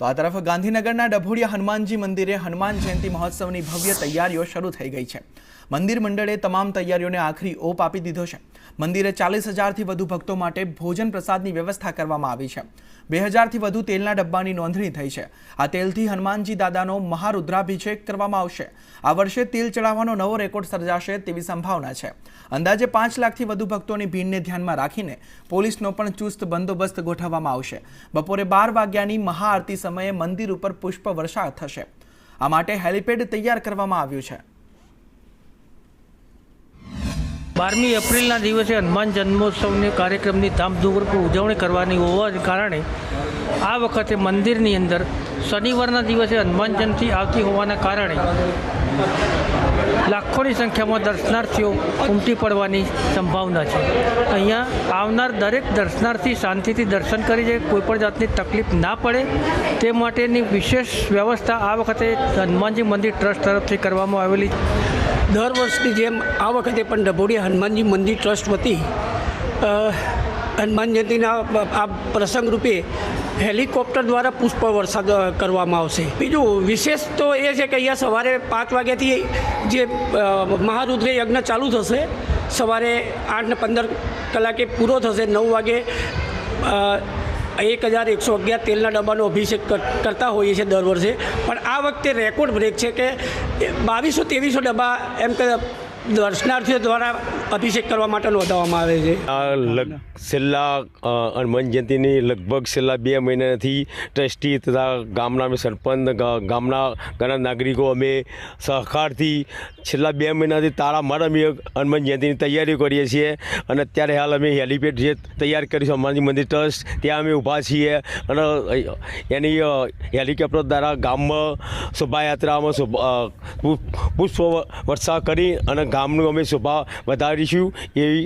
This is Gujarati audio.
તો આ તરફ ગાંધીનગરના ડભોડિયા હનુમાનજી મંદિરે હનુમાન જયંતિ મહોત્સવની ભવ્ય તૈયારીઓ શરૂ થઈ ગઈ છે। મંદિર મંડળે તમામ તૈયારીઓને આખરી ઓપ આપી દીધો છે। મંદિરે 40,000થી વધુ ભક્તો માટે ભોજન પ્રસાદની વ્યવસ્થા કરવામાં આવી છે। 2,000થી વધુ તેલના ડબ્બાની નોંધણી થઈ છે। આ તેલથી હનુમાનજી દાદાનો મહારુદ્રાભિષેક કરવામાં આવશે। આ વર્ષે તેલ ચડાવવાનો નવો રેકોર્ડ સર્જાશે તેવી સંભાવના છે। અંદાજે 5 લાખથી વધુ ભક્તોની ભીડને ધ્યાનમાં રાખીને પોલીસનો પણ ચુસ્ત બંદોબસ્ત ગોઠવવામાં આવશે। બપોરે 12 વાગ્યાની મહાઆરતી સમયે મંદિર ઉપર પુષ્પ વર્ષા થશે। આ માટે હેલિપેડ તૈયાર કરવામાં આવ્યું છે। 12મી એપ્રિલના દિવસે હનુમાન જન્મોત્સવની કાર્યક્રમની ધામધૂમપૂર્વક ઉજવણી કરવાની હોવાને કારણે આ વખતે મંદિરની અંદર શનિવારના દિવસે હનુમાન જયંતિ આવતી હોવાના કારણે લાખોની સંખ્યામાં દર્શનાર્થીઓ ઉમટી પડવાની સંભાવના છે। અહીંયા આવનાર દરેક દર્શનાર્થી શાંતિથી દર્શન કરી જાય, કોઈપણ જાતની તકલીફ ના પડે તે માટેની વિશેષ વ્યવસ્થા આ વખતે હનુમાનજી મંદિર ટ્રસ્ટ તરફથી કરવામાં આવેલી છે। દર વર્ષની જેમ આ વખતે પણ ડભોડિયા હનુમાનજી મંદિર ટ્રસ્ટ વતી હનુમાન જયંતિના આ પ્રસંગ રૂપે હેલિકોપ્ટર દ્વારા પુષ્પ વરસાદ કરવામાં આવશે। બીજું વિશેષ તો એ છે કે અહીંયા સવારે 5 વાગ્યાથી જે મહારુદ્ર યજ્ઞ ચાલુ થશે, સવારે 8:15 કલાકે પૂરો થશે। 9 વાગે 1111 તેલના ડબ્બાનો અભિષેક કરતા હોઈએ છીએ દર વર્ષે, પણ આ વખતે રેકોર્ડ બ્રેક છે કે 2200-2300 ડબ્બા એમ કે દર્શનાર્થીઓ દ્વારા અભિષેક કરવા માટે નોંધાવવામાં આવે છે। છેલ્લા હનુમાન જયંતિની લગભગ છેલ્લા 2 મહિનાથી ટ્રસ્ટી તથા ગામના અમે સરપંચ, ગામના ઘણા નાગરિકો અમે સહકારથી છેલ્લા 2 મહિનાથી તાળામાર અમે હનુમાન જયંતિની તૈયારીઓ કરીએ છીએ। અને અત્યારે હાલ અમે હેલિપેડ જે તૈયાર કરીશું હનુમાનજી મંદિર ટ્રસ્ટ, ત્યાં અમે ઊભા છીએ અને એની હેલિકોપ્ટર દ્વારા ગામમાં શોભાયાત્રામાં પુષ્પ વર્ષા કરી અને ગામનું અમે શોભા વધારીશું એવી